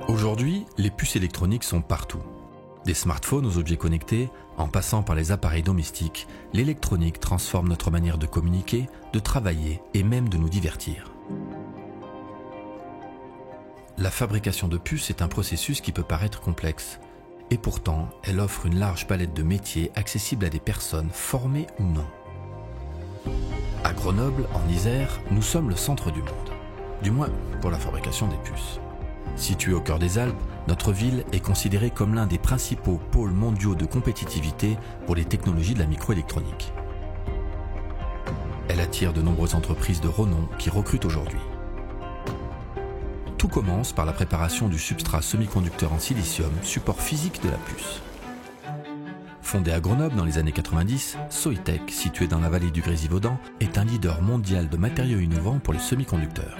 Aujourd'hui, les puces électroniques sont partout. Des smartphones aux objets connectés, en passant par les appareils domestiques, l'électronique transforme notre manière de communiquer, de travailler et même de nous divertir. La fabrication de puces est un processus qui peut paraître complexe. Et pourtant, elle offre une large palette de métiers accessibles à des personnes formées ou non. À Grenoble, en Isère, nous sommes le centre du monde. Du moins, pour la fabrication des puces. Située au cœur des Alpes, notre ville est considérée comme l'un des principaux pôles mondiaux de compétitivité pour les technologies de la microélectronique. Elle attire de nombreuses entreprises de renom qui recrutent aujourd'hui. Tout commence par la préparation du substrat semi-conducteur en silicium, support physique de la puce. Fondée à Grenoble dans les années 90, Soitec, située dans la vallée du Grésivaudan, est un leader mondial de matériaux innovants pour les semi-conducteurs.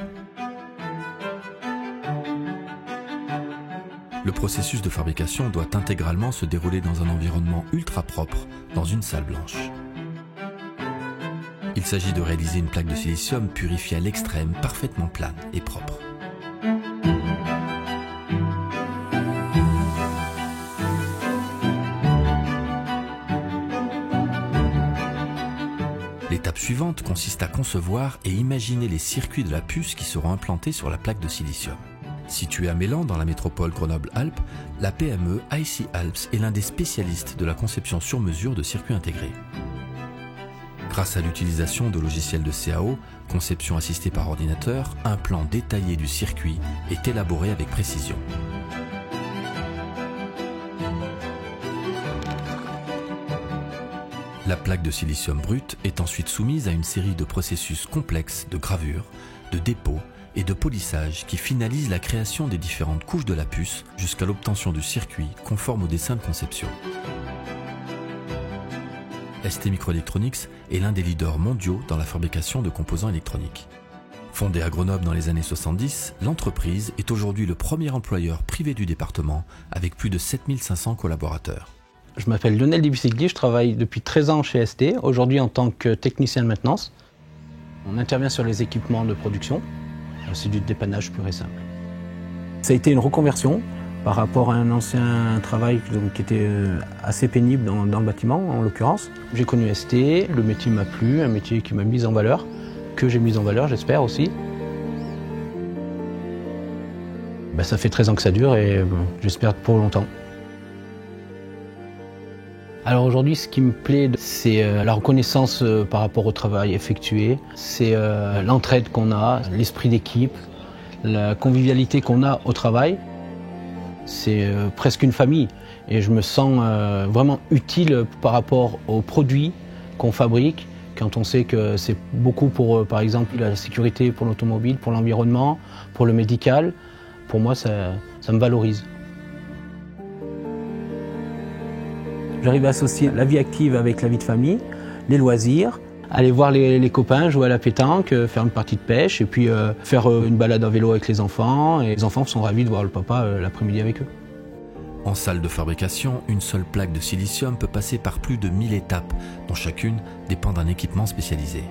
Le processus de fabrication doit intégralement se dérouler dans un environnement ultra propre, dans une salle blanche. Il s'agit de réaliser une plaque de silicium purifiée à l'extrême, parfaitement plane et propre. L'étape suivante consiste à concevoir et imaginer les circuits de la puce qui seront implantés sur la plaque de silicium. Située à Mélan, dans la métropole Grenoble-Alpes, la PME IC Alps est l'un des spécialistes de la conception sur mesure de circuits intégrés. Grâce à l'utilisation de logiciels de CAO, conception assistée par ordinateur, un plan détaillé du circuit est élaboré avec précision. La plaque de silicium brut est ensuite soumise à une série de processus complexes de gravure, de dépôt et de polissage qui finalisent la création des différentes couches de la puce jusqu'à l'obtention du circuit conforme au dessin de conception. ST Microelectronics est l'un des leaders mondiaux dans la fabrication de composants électroniques. Fondée à Grenoble dans les années 70, l'entreprise est aujourd'hui le premier employeur privé du département avec plus de 7500 collaborateurs. Je m'appelle Lionel Dibussigli, je travaille depuis 13 ans chez ST, aujourd'hui en tant que technicien de maintenance. On intervient sur les équipements de production, c'est du dépannage pur et simple. Ça a été une reconversion par rapport à un ancien travail qui était assez pénible dans le bâtiment en l'occurrence. J'ai connu ST, le métier m'a plu, un métier qui m'a mis en valeur, que j'ai mis en valeur j'espère aussi. Ça fait 13 ans que ça dure et j'espère pour longtemps. Alors aujourd'hui, ce qui me plaît, c'est la reconnaissance par rapport au travail effectué, c'est l'entraide qu'on a, l'esprit d'équipe, la convivialité qu'on a au travail. C'est presque une famille et je me sens vraiment utile par rapport aux produits qu'on fabrique quand on sait que c'est beaucoup pour, par exemple, la sécurité pour l'automobile, pour l'environnement, pour le médical. Pour moi, ça me valorise. J'arrive à associer la vie active avec la vie de famille, les loisirs, aller voir les copains, jouer à la pétanque, faire une partie de pêche et puis faire une balade à vélo avec les enfants. Et les enfants sont ravis de voir le papa l'après-midi avec eux. En salle de fabrication, une seule plaque de silicium peut passer par plus de 1000 étapes, dont chacune dépend d'un équipement spécialisé.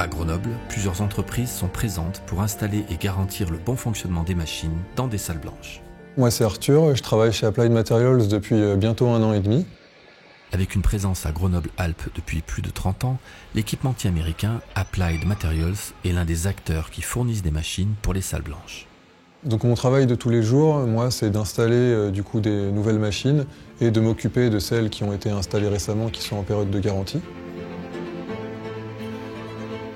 À Grenoble, plusieurs entreprises sont présentes pour installer et garantir le bon fonctionnement des machines dans des salles blanches. Moi c'est Arthur, je travaille chez Applied Materials depuis bientôt 1 an et demi. Avec une présence à Grenoble-Alpes depuis plus de 30 ans, l'équipementier américain Applied Materials est l'un des acteurs qui fournissent des machines pour les salles blanches. Donc mon travail de tous les jours, moi, c'est d'installer des nouvelles machines et de m'occuper de celles qui ont été installées récemment, qui sont en période de garantie.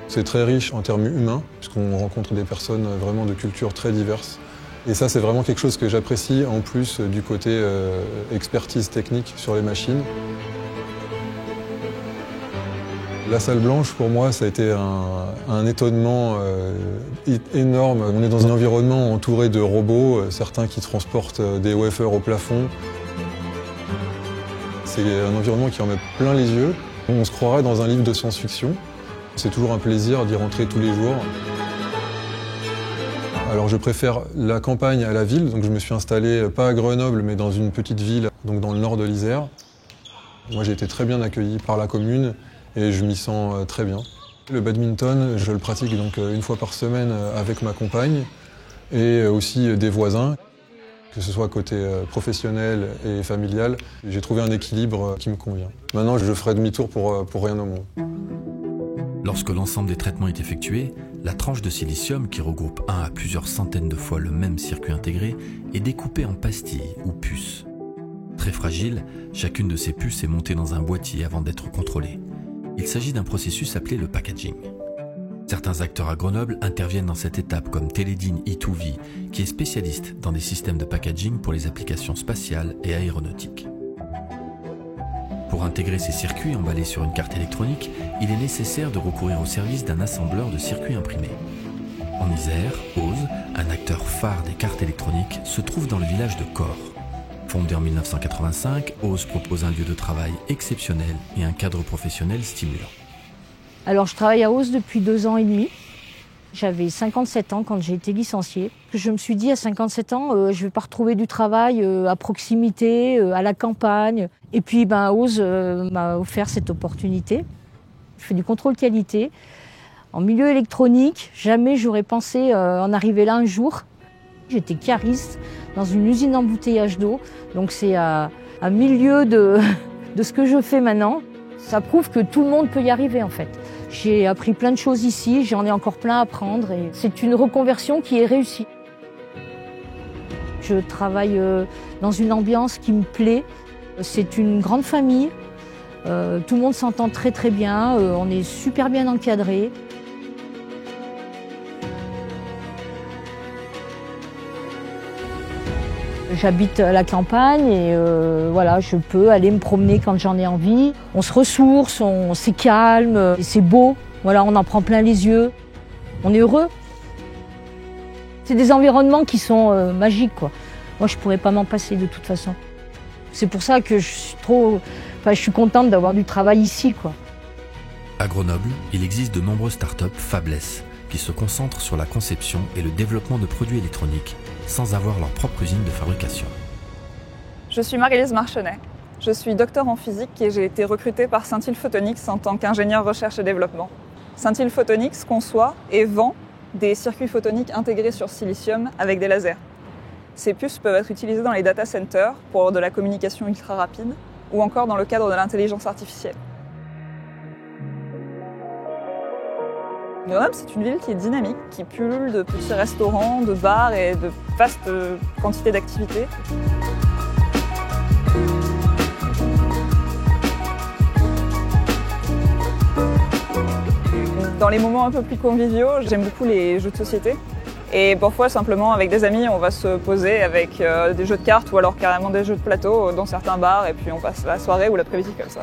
C'est très riche en termes humains, puisqu'on rencontre des personnes vraiment de cultures très diverses. Et ça, c'est vraiment quelque chose que j'apprécie, en plus du côté expertise technique sur les machines. La salle blanche, pour moi, ça a été un étonnement énorme. On est dans un environnement entouré de robots, certains qui transportent des wafers au plafond. C'est un environnement qui en met plein les yeux. On se croirait dans un livre de science-fiction. C'est toujours un plaisir d'y rentrer tous les jours. Alors je préfère la campagne à la ville, donc je me suis installé pas à Grenoble mais dans une petite ville, donc dans le nord de l'Isère. Moi j'ai été très bien accueilli par la commune et je m'y sens très bien. Le badminton, je le pratique donc une fois par semaine avec ma compagne et aussi des voisins, que ce soit côté professionnel et familial. J'ai trouvé un équilibre qui me convient. Maintenant, je ferai demi-tour pour rien au monde. Lorsque l'ensemble des traitements est effectué, la tranche de silicium, qui regroupe 1 à plusieurs centaines de fois le même circuit intégré, est découpée en pastilles ou puces. Très fragile, chacune de ces puces est montée dans un boîtier avant d'être contrôlée. Il s'agit d'un processus appelé le packaging. Certains acteurs à Grenoble interviennent dans cette étape comme Teledyne e2v, qui est spécialiste dans des systèmes de packaging pour les applications spatiales et aéronautiques. Pour intégrer ces circuits emballés sur une carte électronique, il est nécessaire de recourir au service d'un assembleur de circuits imprimés. En Isère, Ose, un acteur phare des cartes électroniques, se trouve dans le village de Corps. Fondé en 1985, Ose propose un lieu de travail exceptionnel et un cadre professionnel stimulant. Alors je travaille à Ose depuis 2 ans et demi. J'avais 57 ans quand j'ai été licenciée. Je me suis dit à 57 ans, je ne vais pas retrouver du travail à proximité, à la campagne. Et puis Ose m'a offert cette opportunité. Je fais du contrôle qualité. En milieu électronique, jamais j'aurais pensé en arriver là un jour. J'étais cariste dans une usine d'embouteillage d'eau. Donc c'est à milieu de ce que je fais maintenant. Ça prouve que tout le monde peut y arriver en fait. J'ai appris plein de choses ici, j'en ai encore plein à apprendre et c'est une reconversion qui est réussie. Je travaille dans une ambiance qui me plaît. C'est une grande famille. Tout le monde s'entend très très bien. On est super bien encadrés. J'habite à la campagne et voilà, je peux aller me promener quand j'en ai envie. On se ressource, c'est calme, c'est beau. Voilà, on en prend plein les yeux. On est heureux. C'est des environnements qui sont magiques, quoi. Moi, je pourrais pas m'en passer de toute façon. C'est pour ça que je suis contente d'avoir du travail ici, quoi. À Grenoble, il existe de nombreuses startups fabless qui se concentrent sur la conception et le développement de produits électroniques sans avoir leur propre usine de fabrication. Je suis Marie-Lise Marchenet. Je suis docteur en physique et j'ai été recrutée par Scintille Photonics en tant qu'ingénieur recherche et développement. Scintille Photonics conçoit et vend des circuits photoniques intégrés sur silicium avec des lasers. Ces puces peuvent être utilisées dans les data centers pour de la communication ultra rapide ou encore dans le cadre de l'intelligence artificielle. Grenoble, c'est une ville qui est dynamique, qui pullule de petits restaurants, de bars et de vastes quantités d'activités. Dans les moments un peu plus conviviaux, j'aime beaucoup les jeux de société. Et parfois, simplement, avec des amis, on va se poser avec des jeux de cartes ou alors carrément des jeux de plateau dans certains bars et puis on passe la soirée ou l'après-midi comme ça.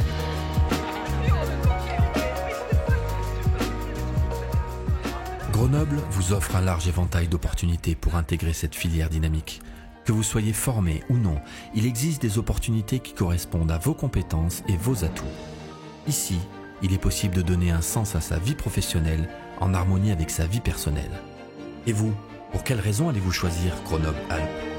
Grenoble vous offre un large éventail d'opportunités pour intégrer cette filière dynamique. Que vous soyez formé ou non, il existe des opportunités qui correspondent à vos compétences et vos atouts. Ici, il est possible de donner un sens à sa vie professionnelle en harmonie avec sa vie personnelle. Et vous, pour quelles raisons allez-vous choisir Grenoble-Alpes ?